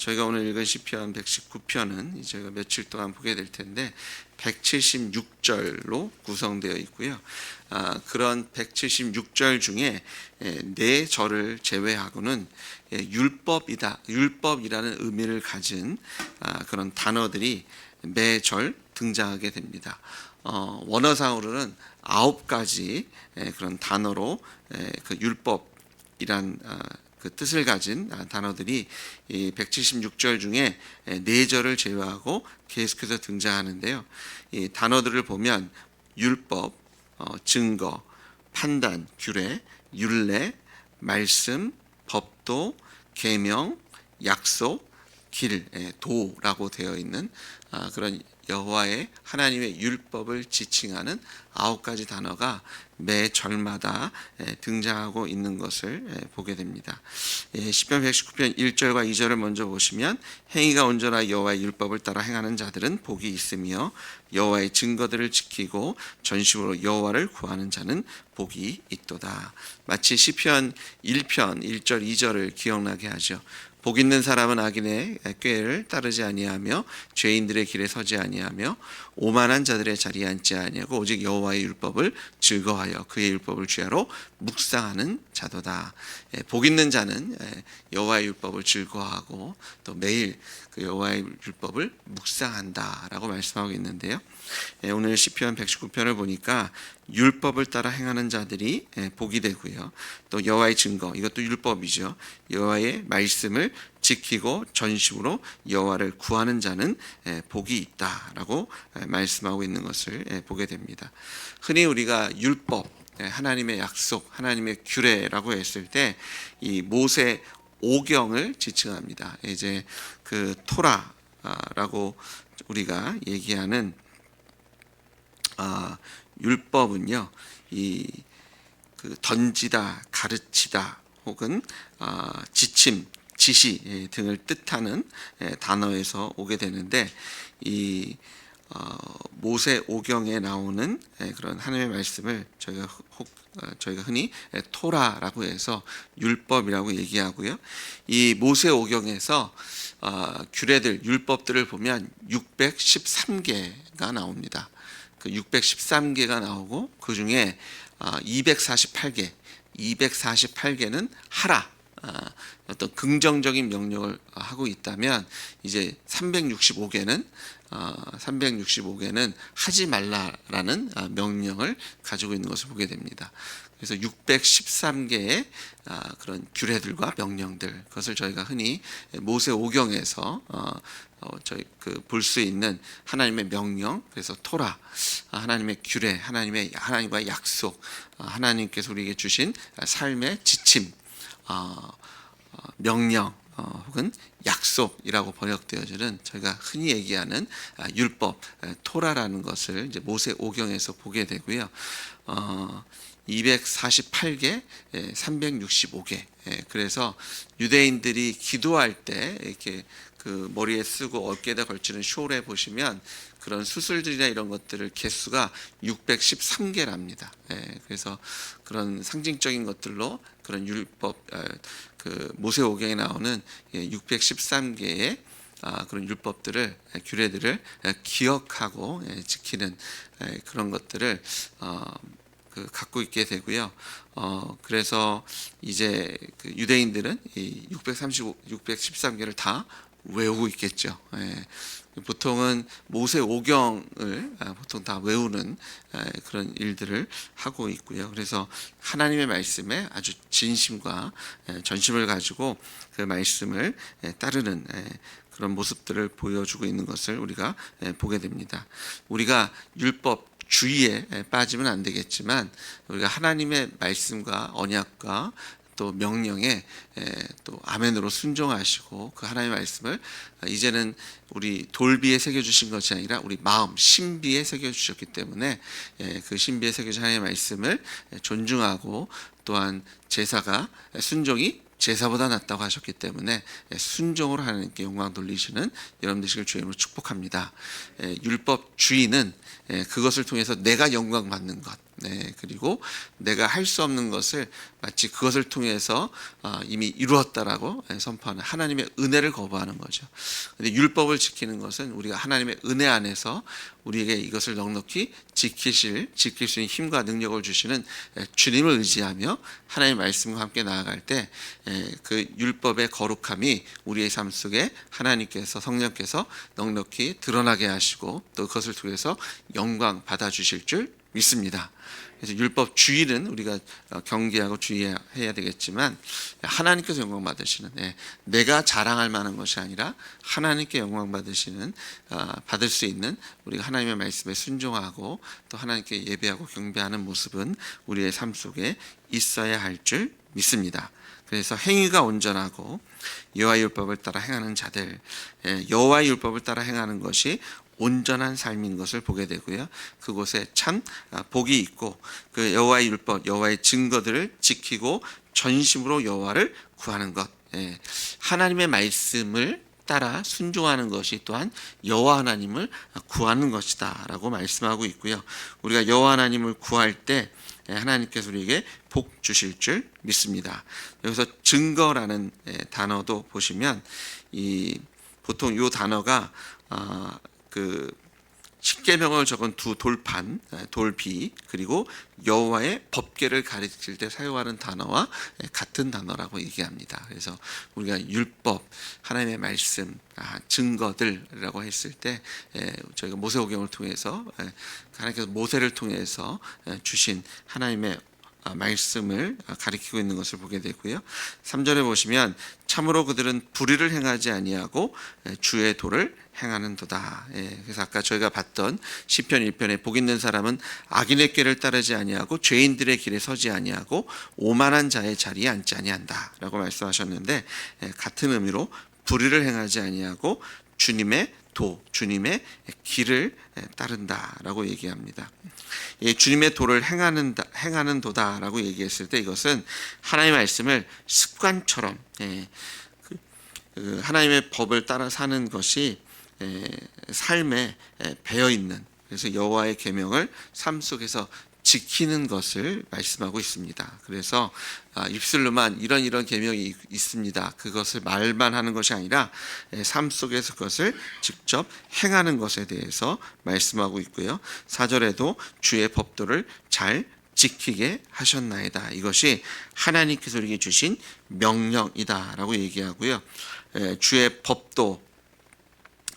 저희가 오늘 읽은 시편 119편은 저희가 며칠 동안 보게 될 텐데 176절로 구성되어 있고요. 그런 176절 중에 네 절을 제외하고는 율법이라는 의미를 가진 그런 단어들이 매절 등장하게 됩니다. 원어상으로는 9가지 그런 단어로 그 율법이란 그 뜻을 가진 단어들이 이 176절 중에 4절을 제외하고 계속해서 등장하는데요. 이 단어들을 보면 율법, 증거, 판단, 규례, 율례, 말씀, 법도, 계명, 약속, 길, 도라고 되어 있는 그런 여호와의 하나님의 율법을 지칭하는 9가지 단어가 매 절마다 등장하고 있는 것을 보게 됩니다. 시편 119편 1절과 2절을 먼저 보시면 행위가 온전하여 여호와의 율법을 따라 행하는 자들은 복이 있으며 여호와의 증거들을 지키고 전심으로 여호와를 구하는 자는 복이 있도다. 마치 시편 1편 1절 2절을 기억나게 하죠. 복 있는 사람은 악인의 꾀를 따르지 아니하며 죄인들의 길에 서지 아니하며 오만한 자들의 자리에 앉지 아니하고 오직 여호와의 율법을 즐거워하여 그의 율법을 주야로 묵상하는 자도다. 복 있는 자는 여호와의 율법을 즐거워하고 또 매일 그 여호와의 율법을 묵상한다라고 말씀하고 있는데요. 오늘 시편 119편을 보니까 율법을 따라 행하는 자들이 복이 되고요. 또 여호와의 증거, 이것도 율법이죠. 여호와의 말씀을 지키고 전심으로 여호와를 구하는 자는 복이 있다라고 말씀하고 있는 것을 보게 됩니다. 흔히 우리가 율법, 하나님의 약속, 하나님의 규례라고 했을 때 이 모세 오경을 지칭합니다. 이제 그 토라라고 우리가 얘기하는 율법은요, 그 던지다, 가르치다, 혹은 지침, 지시 등을 뜻하는 단어에서 오게 되는데, 이 모세 오경에 나오는 그런 하나님의 말씀을 저희가 흔히 토라라고 해서 율법이라고 얘기하고요. 이 모세 오경에서 규례들, 율법들을 보면 613개가 나옵니다. 그 613개가 나오고 그 중에 248개는 하라, 어떤 긍정적인 명령을 하고 있다면, 이제 365개는 하지 말라라는 명령을 가지고 있는 것을 보게 됩니다. 그래서 613개의 그런 규례들과 명령들, 그것을 저희가 흔히 모세 오경에서 저희 볼 수 있는 하나님의 명령, 그래서 토라, 하나님의 규례, 하나님과의 약속, 하나님께서 우리에게 주신 삶의 지침, 명령, 혹은 약속이라고 번역되어지는 저희가 흔히 얘기하는 율법, 토라라는 것을 이제 모세 오경에서 보게 되고요. 248개, 365개. 그래서 유대인들이 기도할 때 이렇게 그 머리에 쓰고 어깨에다 걸치는 숄에 보시면 그런 수술들이나 이런 것들을 개수가 613개랍니다. 그래서 그런 상징적인 것들로 그런 율법, 그 모세 오경에 나오는 613개의 그런 율법들을, 규례들을 기억하고 지키는 그런 것들을 갖고 있게 되고요. 그래서 이제 그 유대인들은 이 613개를 다 외우고 있겠죠. 보통은 모세 오경을 보통 다 외우는 그런 일들을 하고 있고요. 그래서 하나님의 말씀에 아주 진심과 전심을 가지고 그 말씀을 따르는 그런 모습들을 보여주고 있는 것을 우리가 보게 됩니다. 우리가 율법 주의에 빠지면 안 되겠지만, 우리가 하나님의 말씀과 언약과 또 명령에 또 아멘으로 순종하시고 그 하나님의 말씀을 이제는 우리 돌비에 새겨주신 것이 아니라 우리 마음, 신비에 새겨주셨기 때문에 그 신비에 새겨진 하나님의 말씀을 존중하고, 또한 제사가 순종이 제사보다 낫다고 하셨기 때문에 순종으로 하나님께 영광 돌리시는 여러분 되시길 주님으로 축복합니다. 율법 주의는 그것을 통해서 내가 영광 받는 것, 그리고 내가 할 수 없는 것을 마치 그것을 통해서 이미 이루었다라고 선포하는 하나님의 은혜를 거부하는 거죠. 근데 율법을 지키는 것은 우리가 하나님의 은혜 안에서 우리에게 이것을 넉넉히 지킬 수 있는 힘과 능력을 주시는 주님을 의지하며 하나님의 말씀과 함께 나아갈 때 그 율법의 거룩함이 우리의 삶 속에 하나님께서 성령께서 넉넉히 드러나게 하시고 또 그것을 통해서 영광 받아주실 줄 믿습니다. 그래서 율법 주의는 우리가 경계하고 주의해야 되겠지만 하나님께서 영광 받으시는 내가 자랑할 만한 것이 아니라 하나님께 영광 받으시는 받을 수 있는 우리가 하나님의 말씀에 순종하고 또 하나님께 예배하고 경배하는 모습은 우리의 삶 속에 있어야 할 줄 믿습니다. 그래서 행위가 온전하고 여호와의 율법을 따라 행하는 자들, 여호와의 율법을 따라 행하는 것이 온전한 삶인 것을 보게 되고요. 그곳에 참 복이 있고 그 여호와의 율법, 여호와의 증거들을 지키고 전심으로 여호와를 구하는 것, 하나님의 말씀을 따라 순종하는 것이 또한 여호와 하나님을 구하는 것이다라고 말씀하고 있고요. 우리가 여호와 하나님을 구할 때 하나님께서 우리에게 복 주실 줄 믿습니다. 여기서 증거라는 단어도 보시면 보통 이 단어가 그 십계명을 적은 두 돌판, 돌비 그리고 여호와의 법궤를 가르칠 때 사용하는 단어와 같은 단어라고 얘기합니다. 그래서 우리가 율법, 하나님의 말씀, 증거들이라고 했을 때 저희가 모세오경을 통해서 하나님께서 모세를 통해서 주신 하나님의 말씀을 가리키고 있는 것을 보게 되고요. 3절에 보시면 참으로 그들은 불의를 행하지 아니하고 주의 도를 행하는도다. 그래서 아까 저희가 봤던 시편 1편에 복 있는 사람은 악인의 길을 따르지 아니하고 죄인들의 길에 서지 아니하고 오만한 자의 자리에 앉지 아니한다라고 말씀하셨는데 같은 의미로 불의를 행하지 아니하고 주님의 주님의 길을 따른다라고 얘기합니다. 주님의 도를 행하는 도다라고 얘기했을 때 이것은 하나님의 말씀을 습관처럼 하나님의 법을 따라 사는 것이 삶에 배어 있는, 그래서 여호와의 계명을 삶 속에서 지키는 것을 말씀하고 있습니다. 그래서 입술로만 이런 계명이 있습니다, 그것을 말만 하는 것이 아니라 삶 속에서 그것을 직접 행하는 것에 대해서 말씀하고 있고요. 4절에도 주의 법도를 잘 지키게 하셨나이다. 이것이 하나님께서 우리에게 주신 명령이다라고 얘기하고요. 주의 법도,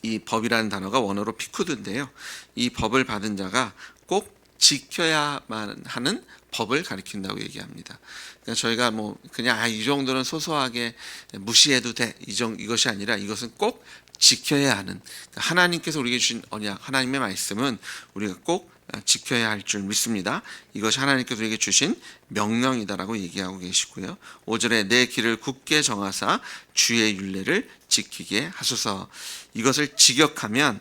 이 법이라는 단어가 원어로 피쿠드인데요. 이 법을 받은 자가 꼭 지켜야만 하는 법을 가리킨다고 얘기합니다. 그러니까 저희가 그냥 이 정도는 소소하게 무시해도 돼, 이것이 아니라 이것은 꼭 지켜야 하는, 하나님께서 우리에게 주신 언약, 하나님의 말씀은 우리가 꼭 지켜야 할 줄 믿습니다. 이것이 하나님께서 우리에게 주신 명령이다라고 얘기하고 계시고요. 5절에 내 길을 굳게 정하사 주의 율례를 지키게 하소서. 이것을 직역하면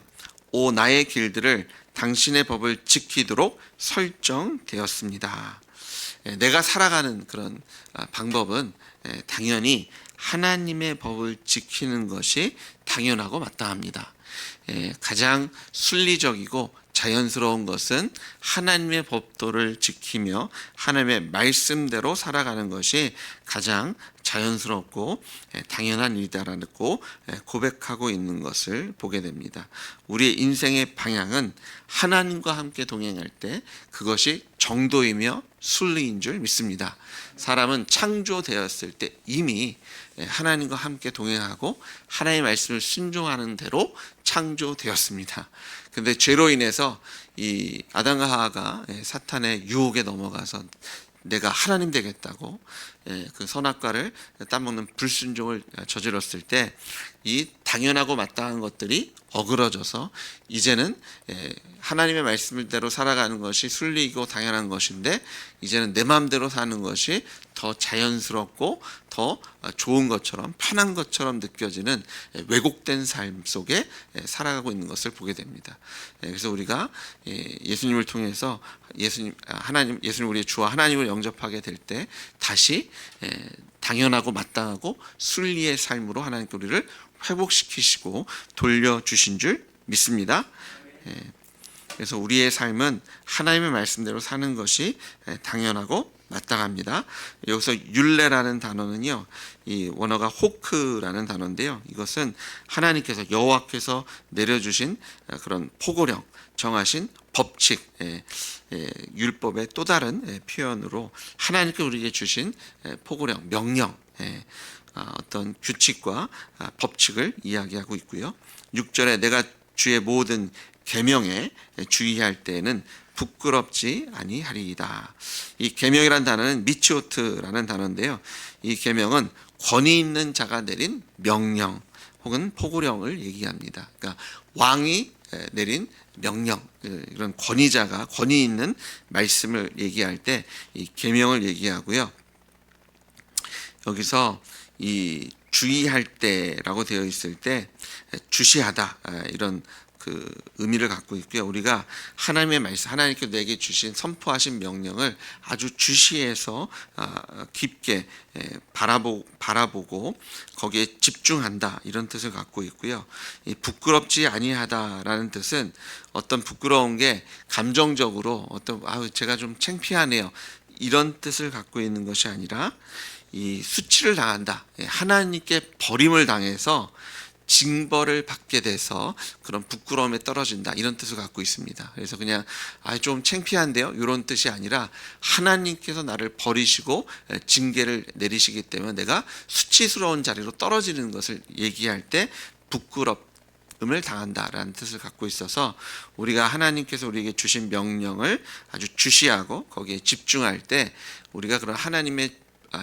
오 나의 길들을 당신의 법을 지키도록 설정되었습니다. 내가 살아가는 그런 방법은 당연히 하나님의 법을 지키는 것이 당연하고 마땅합니다. 가장 순리적이고 자연스러운 것은 하나님의 법도를 지키며 하나님의 말씀대로 살아가는 것이 가장 자연스럽고 당연한 일이다라고 고백하고 있는 것을 보게 됩니다. 우리의 인생의 방향은 하나님과 함께 동행할 때 그것이 정도이며 순리인 줄 믿습니다. 사람은 창조되었을 때 이미 하나님과 함께 동행하고 하나님의 말씀을 순종하는 대로 창조되었습니다. 근데 죄로 인해서 이 아담과 하와가 사탄의 유혹에 넘어가서 내가 하나님 되겠다고 그 선악과를 따먹는 불순종을 저질렀을 때 이 당연하고 마땅한 것들이 어그러져서 이제는 하나님의 말씀대로 살아가는 것이 순리이고 당연한 것인데 이제는 내 마음대로 사는 것이 더 자연스럽고 더 좋은 것처럼 편한 것처럼 느껴지는 왜곡된 삶 속에 살아가고 있는 것을 보게 됩니다. 그래서 우리가 예수님을 통해서 예수님 우리의 주와 하나님을 영접하게 될 때 다시 당연하고 마땅하고 순리의 삶으로 하나님께 우리를 회복시키시고 돌려주신 줄 믿습니다. 그래서 우리의 삶은 하나님의 말씀대로 사는 것이 당연하고 마땅합니다. 여기서 율례라는 단어는요, 이 원어가 호크라는 단어인데요. 이것은 하나님께서 여호와께서 내려주신 그런 포고령, 정하신 법칙, 율법의 또 다른 표현으로 하나님께 우리에게 주신 포고령, 명령, 어떤 규칙과 법칙을 이야기하고 있고요. 6절에 내가 주의 모든 계명에 주의할 때에는 부끄럽지 아니하리이다. 이 계명이라는 단어는 미치오트라는 단어인데요. 이 계명은 권위 있는 자가 내린 명령 혹은 포고령을 얘기합니다. 그러니까 왕이 내린 명령, 이런 권위자가 권위 있는 말씀을 얘기할 때 이 계명을 얘기하고요. 여기서 이 주의할 때라고 되어 있을 때 주시하다, 이런 그 의미를 갖고 있고요. 우리가 하나님의 말씀, 하나님께 내게 주신 선포하신 명령을 아주 주시해서 깊게 바라보고 거기에 집중한다, 이런 뜻을 갖고 있고요. 이 부끄럽지 아니하다라는 뜻은 어떤 부끄러운 게 감정적으로 어떤 제가 좀 창피하네요, 이런 뜻을 갖고 있는 것이 아니라 이 수치를 당한다, 하나님께 버림을 당해서 징벌을 받게 돼서 그런 부끄러움에 떨어진다, 이런 뜻을 갖고 있습니다. 그래서 그냥 좀 창피한데요, 이런 뜻이 아니라 하나님께서 나를 버리시고 징계를 내리시기 때문에 내가 수치스러운 자리로 떨어지는 것을 얘기할 때 부끄럽음을 당한다라는 뜻을 갖고 있어서 우리가 하나님께서 우리에게 주신 명령을 아주 주시하고 거기에 집중할 때 우리가 그런 하나님의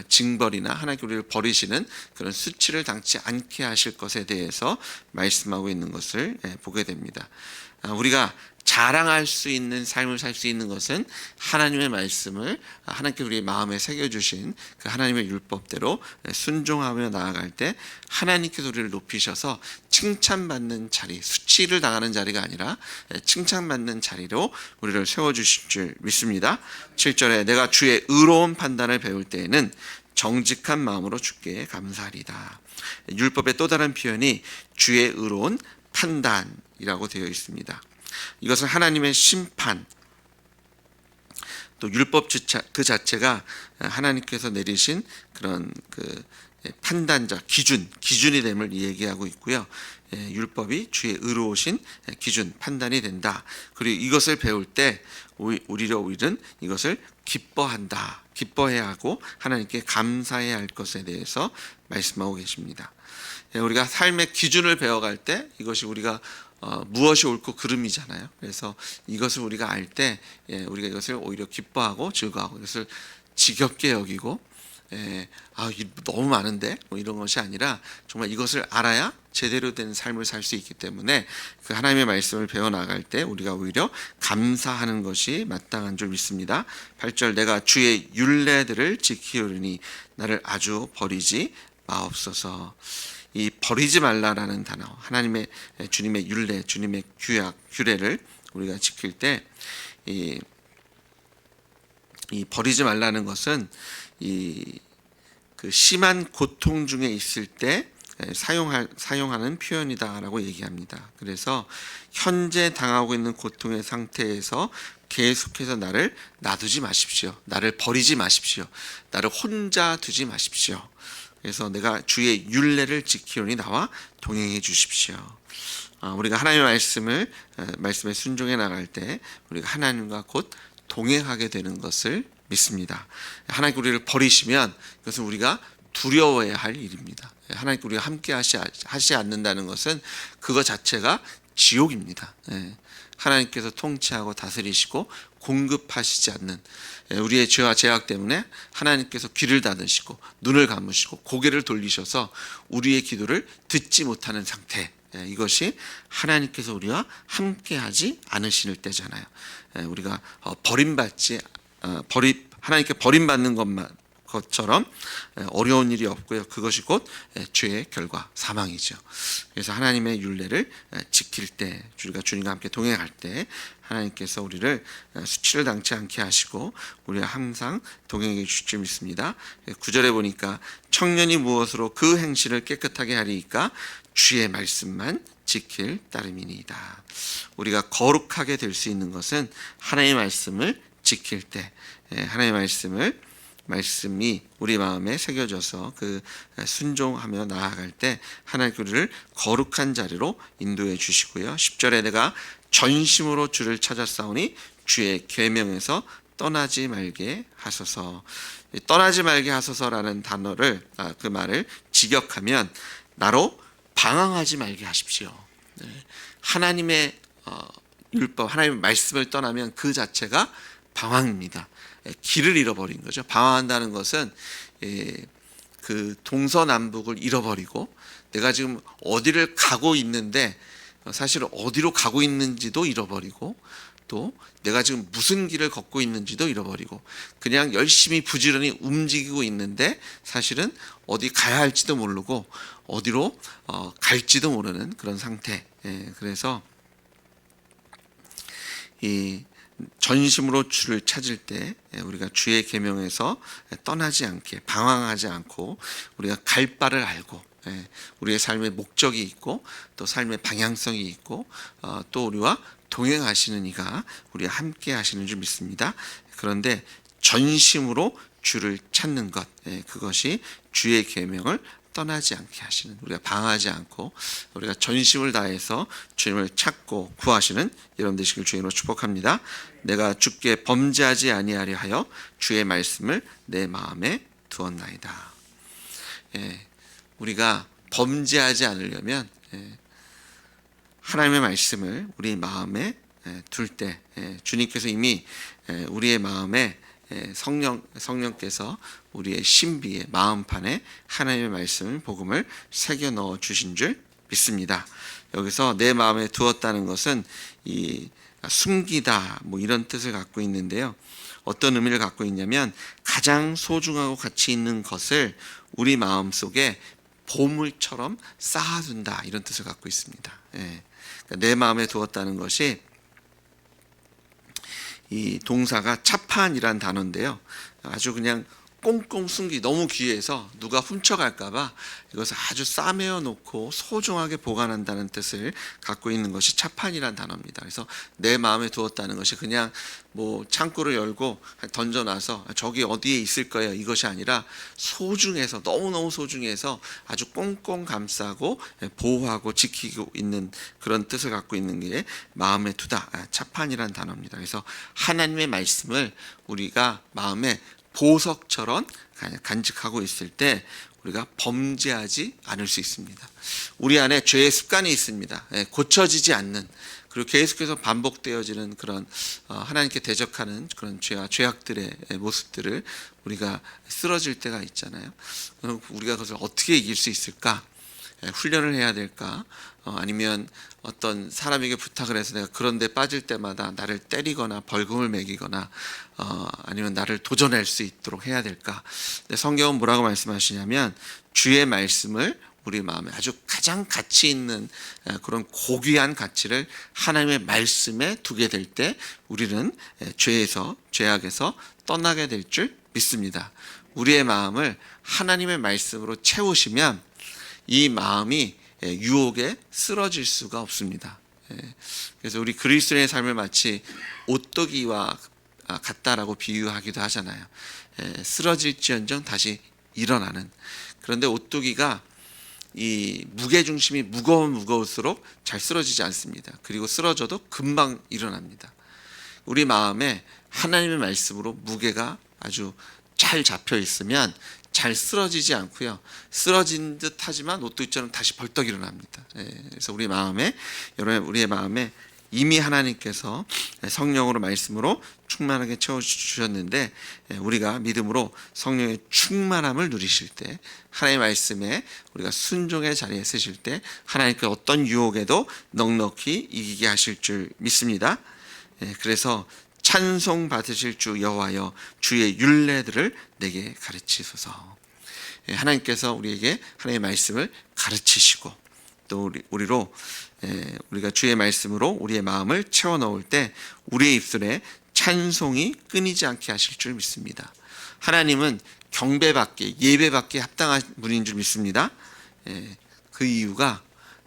징벌이나 하나님께 우리를 버리시는 그런 수치를 당치 않게 하실 것에 대해서 말씀하고 있는 것을 보게 됩니다. 우리가 자랑할 수 있는 삶을 살 수 있는 것은 하나님의 말씀을 하나님께 우리의 마음에 새겨주신 그 하나님의 율법대로 순종하며 나아갈 때 하나님께서 우리를 높이셔서 칭찬받는 자리, 수치를 당하는 자리가 아니라 칭찬받는 자리로 우리를 세워주실 줄 믿습니다. 7절에 내가 주의 의로운 판단을 배울 때에는 정직한 마음으로 주께 감사하리다. 율법의 또 다른 표현이 주의 의로운 판단이라고 되어 있습니다. 이것은 하나님의 심판, 또 율법 그 자체가 하나님께서 내리신 그런 그 판단자, 기준이 됨을 얘기하고 있고요. 율법이 주의 의로우신 기준, 판단이 된다. 그리고 이것을 배울 때 우리는 이것을 기뻐한다, 기뻐해야 하고 하나님께 감사해야 할 것에 대해서 말씀하고 계십니다. 우리가 삶의 기준을 배워갈 때 이것이 우리가 무엇이 옳고 그름이잖아요. 그래서 이것을 우리가 알 때 우리가 이것을 오히려 기뻐하고 즐거워하고 이것을 지겹게 여기고 너무 많은데 이런 것이 아니라 정말 이것을 알아야 제대로 된 삶을 살 수 있기 때문에 그 하나님의 말씀을 배워나갈 때 우리가 오히려 감사하는 것이 마땅한 줄 믿습니다. 8절 내가 주의 율례들을 지키려니 나를 아주 버리지 마옵소서. 이 버리지 말라라는 단어, 하나님의 주님의 율례, 주님의 규례를 우리가 지킬 때 이 버리지 말라는 것은 그 심한 고통 중에 있을 때 사용하는 표현이다라고 얘기합니다. 그래서 현재 당하고 있는 고통의 상태에서 계속해서 나를 놔두지 마십시오. 나를 버리지 마십시오. 나를 혼자 두지 마십시오. 그래서 내가 주의 율례를 지키오니 나와 동행해 주십시오. 우리가 하나님의 말씀에 순종해 나갈 때 우리가 하나님과 곧 동행하게 되는 것을 믿습니다. 하나님께 우리를 버리시면 그것은 우리가 두려워해야 할 일입니다. 하나님께 우리가 함께 하시 않는다는 것은 그것 자체가 지옥입니다. 하나님께서 통치하고 다스리시고 공급하시지 않는 우리의 죄와 죄악 때문에 하나님께서 귀를 닫으시고 눈을 감으시고 고개를 돌리셔서 우리의 기도를 듣지 못하는 상태, 이것이 하나님께서 우리와 함께하지 않으실 때잖아요. 우리가 하나님께 버림받는 것처럼 어려운 일이 없고요. 그것이 곧 죄의 결과 사망이죠. 그래서 하나님의 율례를 지킬 때, 우리가 주님과 함께 동행할 때 하나님께서 우리를 수치를 당치 않게 하시고 우리가 항상 동행해 주실 줄 믿습니다. 9절에 보니까 청년이 무엇으로 그 행실을 깨끗하게 하리이까 주의 말씀만 지킬 따름이니이다. 우리가 거룩하게 될 수 있는 것은 하나님의 말씀을 지킬 때, 하나님의 말씀이 우리 마음에 새겨져서 그 순종하며 나아갈 때 하나님께서 우리를 거룩한 자리로 인도해 주시고요. 10절에 내가 전심으로 주를 찾았사오니 주의 계명에서 떠나지 말게 하소서. 떠나지 말게 하소서라는 단어를 그 말을 직역하면 나로 방황하지 말게 하십시오. 하나님의 율법, 하나님의 말씀을 떠나면 그 자체가 방황입니다. 길을 잃어버린 거죠. 방황한다는 것은 그 동서남북을 잃어버리고 내가 지금 어디를 가고 있는데 사실 어디로 가고 있는지도 잃어버리고 또 내가 지금 무슨 길을 걷고 있는지도 잃어버리고 그냥 열심히 부지런히 움직이고 있는데 사실은 어디 가야 할지도 모르고 어디로 갈지도 모르는 그런 상태. 그래서 이 전심으로 주를 찾을 때 우리가 주의 계명에서 떠나지 않게 방황하지 않고 우리가 갈 바를 알고 우리의 삶의 목적이 있고 또 삶의 방향성이 있고 또 우리와 동행하시는 이가 우리와 함께 하시는 줄 믿습니다. 그런데 전심으로 주를 찾는 것, 그것이 주의 계명을 떠나지 않게 하시는, 우리가 방황하지 않고 우리가 전심을 다해서 주님을 찾고 구하시는 여러분 되시길 주님으로 축복합니다. 내가 주께 범죄하지 아니하려 하여 주의 말씀을 내 마음에 두었나이다. 우리가 범죄하지 않으려면 하나님의 말씀을 우리 마음에 둘 때 주님께서 이미 우리의 마음에 성령께서 우리의 신비의 마음판에 하나님의 말씀을 복음을 새겨 넣어 주신 줄 믿습니다. 여기서 내 마음에 두었다는 것은 이 숨기다 뭐 이런 뜻을 갖고 있는데요. 어떤 의미를 갖고 있냐면 가장 소중하고 가치 있는 것을 우리 마음속에 보물처럼 쌓아둔다 이런 뜻을 갖고 있습니다. 그러니까 내 마음에 두었다는 것이 이 동사가 차판이란 단어인데요. 아주 그냥 꽁꽁 숨기 너무 귀해서 누가 훔쳐갈까봐 이것을 아주 싸매어 놓고 소중하게 보관한다는 뜻을 갖고 있는 것이 차판이란 단어입니다. 그래서 내 마음에 두었다는 것이 그냥 뭐 창고를 열고 던져놔서 저기 어디에 있을 거예요 이것이 아니라 소중해서 너무너무 소중해서 아주 꽁꽁 감싸고 보호하고 지키고 있는 그런 뜻을 갖고 있는 게 마음에 두다 차판이란 단어입니다. 그래서 하나님의 말씀을 우리가 마음에 보석처럼 간직하고 있을 때 우리가 범죄하지 않을 수 있습니다. 우리 안에 죄의 습관이 있습니다. 고쳐지지 않는 그리고 계속해서 반복되어지는 그런 하나님께 대적하는 그런 죄와 죄악들의 모습들을 우리가 쓰러질 때가 있잖아요. 우리가 그것을 어떻게 이길 수 있을까? 훈련을 해야 될까? 아니면 어떤 사람에게 부탁을 해서 내가 그런 데 빠질 때마다 나를 때리거나 벌금을 매기거나 아니면 나를 도전할 수 있도록 해야 될까? 근데 성경은 뭐라고 말씀하시냐면 주의 말씀을 우리 마음에 아주 가장 가치 있는 그런 고귀한 가치를 하나님의 말씀에 두게 될 때 우리는 죄악에서 떠나게 될 줄 믿습니다. 우리의 마음을 하나님의 말씀으로 채우시면 이 마음이 유혹에 쓰러질 수가 없습니다. 그래서 우리 그리스도인의 삶을 마치 오뚜기와 같다라고 비유하기도 하잖아요. 쓰러질지언정 다시 일어나는. 그런데 오뚜기가 이 무게 중심이 무거울수록 잘 쓰러지지 않습니다. 그리고 쓰러져도 금방 일어납니다. 우리 마음에 하나님의 말씀으로 무게가 아주 잘 잡혀 있으면 잘 쓰러지지 않고요. 쓰러진 듯 하지만 오뚜기처럼 다시 벌떡 일어납니다. 그래서 우리의 마음에 이미 하나님께서 성령으로 말씀으로 충만하게 채워주셨는데 우리가 믿음으로 성령의 충만함을 누리실 때 하나님의 말씀에 우리가 순종의 자리에 서실 때 하나님께 어떤 유혹에도 넉넉히 이기게 하실 줄 믿습니다. 그래서 찬송 받으실 주 여호와여 주의 율례들을 내게 가르치소서. 하나님께서 우리에게 하나님의 말씀을 가르치시고 또 우리로 우리가 주의 말씀으로 우리의 마음을 채워 넣을 때 우리의 입술에 찬송이 끊이지 않게 하실 줄 믿습니다. 하나님은 경배받기, 예배받기에 합당한 분인 줄 믿습니다. 그 이유가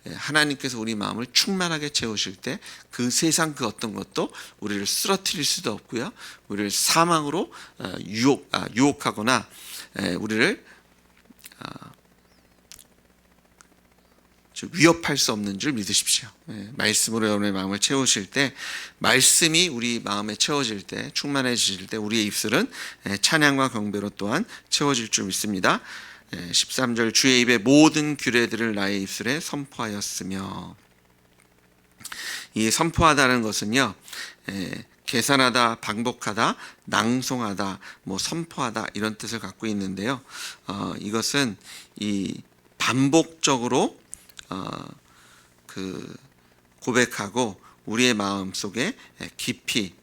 하나님께서 우리 마음을 충만하게 채우실 때 그 세상 그 어떤 것도 우리를 쓰러뜨릴 수도 없고요, 우리를 사망으로 유혹하거나 우리를 위협할 수 없는 줄 믿으십시오. 말씀으로 여러분의 마음을 채우실 때, 말씀이 우리 마음에 채워질 때, 충만해지실 때 우리의 입술은 찬양과 경배로 또한 채워질 줄 믿습니다. 13절 주의 입의 모든 규례들을 나의 입술에 선포하였으며, 이 선포하다는 것은요, 계산하다, 반복하다, 낭송하다, 선포하다 이런 뜻을 갖고 있는데요. 이것은 이 반복적으로 고백하고 우리의 마음 속에 깊이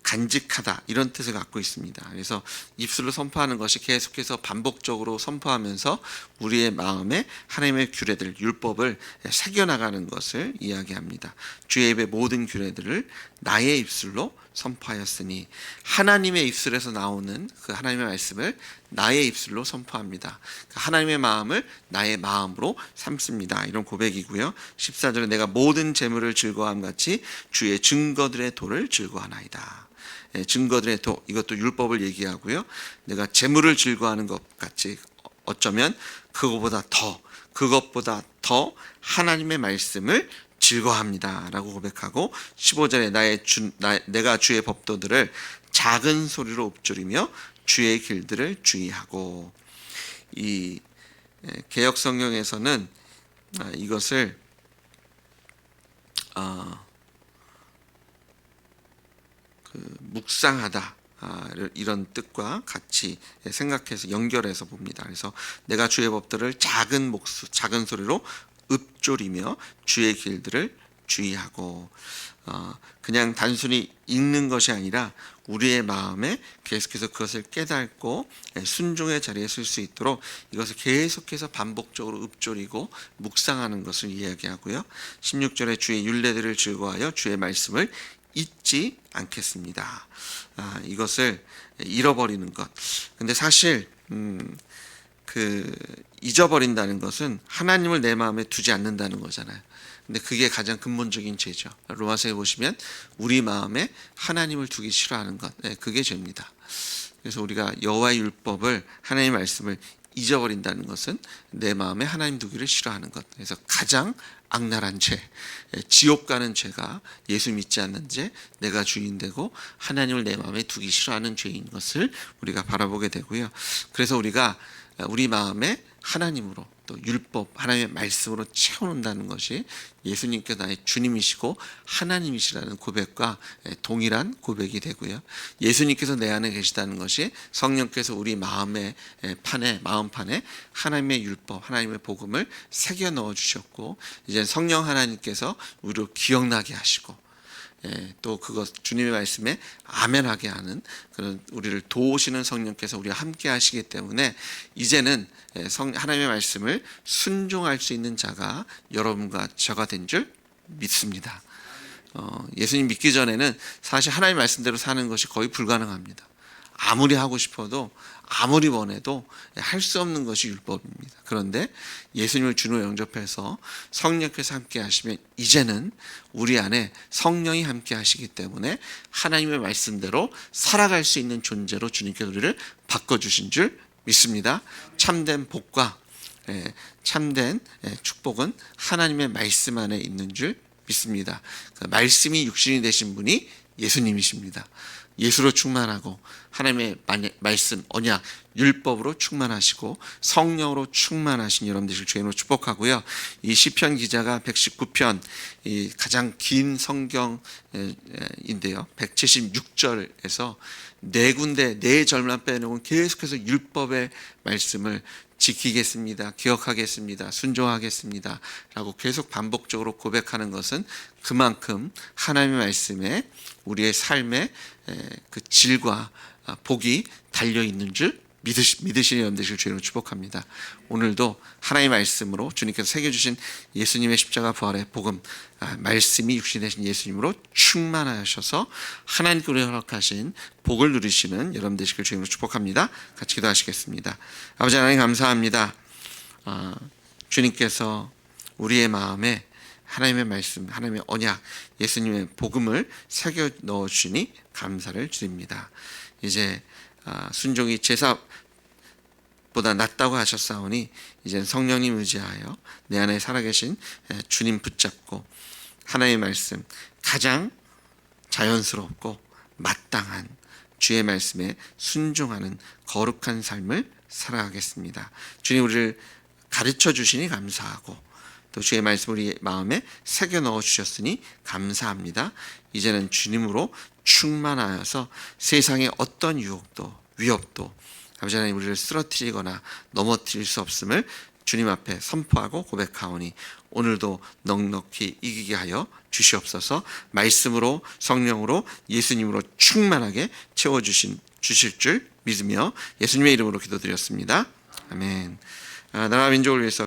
간직하다 이런 뜻을 갖고 있습니다. 그래서 입술로 선포하는 것이 계속해서 반복적으로 선포하면서 우리의 마음에 하나님의 규례들, 율법을 새겨나가는 것을 이야기합니다. 주의 입의 모든 규례들을 나의 입술로 선포하였으니, 하나님의 입술에서 나오는 그 하나님의 말씀을 나의 입술로 선포합니다. 하나님의 마음을 나의 마음으로 삼습니다. 이런 고백이고요. 14절에 내가 모든 재물을 즐거워함 같이 주의 증거들의 도를 즐거워하나이다. 증거들의 도, 이것도 율법을 얘기하고요. 내가 재물을 즐거워하는 것 같이 어쩌면 그것보다 더 하나님의 말씀을 즐거워합니다 라고 고백하고, 15절에 내가 주의 법도들을 작은 소리로 읊조리며 주의 길들을 주의하고, 이 개역 성경에서는 이것을 묵상하다 이런 뜻과 같이 생각해서 연결해서 봅니다. 그래서 내가 주의 법들을 작은 소리로 읊조리며 주의 길들을 주의하고, 그냥 단순히 읽는 것이 아니라 우리의 마음에 계속해서 그것을 깨닫고 순종의 자리에 설 수 있도록 이것을 계속해서 반복적으로 읊조리고 묵상하는 것을 이야기하고요. 16절에 주의 율례들을 즐거워하여 주의 말씀을 잊지 않겠습니다. 이것을 잃어버리는 것. 근데 사실 잊어버린다는 것은 하나님을 내 마음에 두지 않는다는 거잖아요. 근데 그게 가장 근본적인 죄죠. 로마서에 보시면 우리 마음에 하나님을 두기 싫어하는 것, 그게 죄입니다. 그래서 우리가 여호와의 율법을, 하나님의 말씀을 잊어버린다는 것은 내 마음에 하나님 두기를 싫어하는 것. 그래서 가장 악랄한 죄, 지옥 가는 죄가 예수 믿지 않는 죄, 내가 주인되고 하나님을 내 마음에 두기 싫어하는 죄인 것을 우리가 바라보게 되고요. 그래서 우리가 우리 마음에 하나님으로, 또 율법, 하나님의 말씀으로 채워놓는다는 것이 예수님께서 나의 주님이시고 하나님이시라는 고백과 동일한 고백이 되고요. 예수님께서 내 안에 계시다는 것이 성령께서 우리 마음판에 하나님의 율법, 하나님의 복음을 새겨 넣어 주셨고, 이제 성령 하나님께서 우리를 기억나게 하시고, 또 그것 주님의 말씀에 아멘하게 하는 그런 우리를 도우시는 성령께서 우리와 함께 하시기 때문에 이제는 하나님의 말씀을 순종할 수 있는 자가 여러분과 저가 된 줄 믿습니다. 예수님 믿기 전에는 사실 하나님의 말씀대로 사는 것이 거의 불가능합니다. 아무리 하고 싶어도, 아무리 원해도 할 수 없는 것이 율법입니다. 그런데 예수님을 주로 영접해서 성령께서 함께 하시면 이제는 우리 안에 성령이 함께 하시기 때문에 하나님의 말씀대로 살아갈 수 있는 존재로 주님께서 우리를 바꿔주신 줄 믿습니다. 참된 복과 참된 축복은 하나님의 말씀 안에 있는 줄 믿습니다. 그 말씀이 육신이 되신 분이 예수님이십니다. 예수로 충만하고 하나님의 말씀, 언약, 율법으로 충만하시고 성령으로 충만하신 여러분 되실 주님으로 축복하고요. 이 시편 기자가 119편, 이 가장 긴 성경인데요, 176절에서 네 군데, 네 절만 빼놓은 계속해서 율법의 말씀을 지키겠습니다. 기억하겠습니다. 순종하겠습니다. 라고 계속 반복적으로 고백하는 것은 그만큼 하나님의 말씀에 우리의 삶의 그 질과 복이 달려있는 줄 믿으시는 여러분 되시길 주님으로 축복합니다. 오늘도 하나님의 말씀으로 주님께서 새겨주신 예수님의 십자가 부활의 복음, 말씀이 육신이 되신 예수님으로 충만하셔서 하나님께로 허락하신 복을 누리시는 여러분 되시길 주님으로 축복합니다. 같이 기도하시겠습니다. 아버지 하나님 감사합니다. 주님께서 우리의 마음에 하나님의 말씀, 하나님의 언약, 예수님의 복음을 새겨 넣어주시니 감사를 드립니다. 이제 순종이 제사보다 낫다고 하셨사오니 이제는 성령님 의지하여 내 안에 살아계신 주님 붙잡고 하나님의 말씀, 가장 자연스럽고 마땅한 주의 말씀에 순종하는 거룩한 삶을 살아가겠습니다. 주님 우리를 가르쳐 주시니 감사하고 또 주의 말씀 우리 마음에 새겨 넣어 주셨으니 감사합니다. 이제는 주님으로 충만하여서 세상의 어떤 유혹도 위협도 아버지 하나님 우리를 쓰러뜨리거나 넘어뜨릴 수 없음을 주님 앞에 선포하고 고백하오니 오늘도 넉넉히 이기게 하여 주시옵소서. 말씀으로 성령으로 예수님으로 충만하게 채워주실 줄 믿으며 예수님의 이름으로 기도드렸습니다. 아멘. 나라 민족을 위해서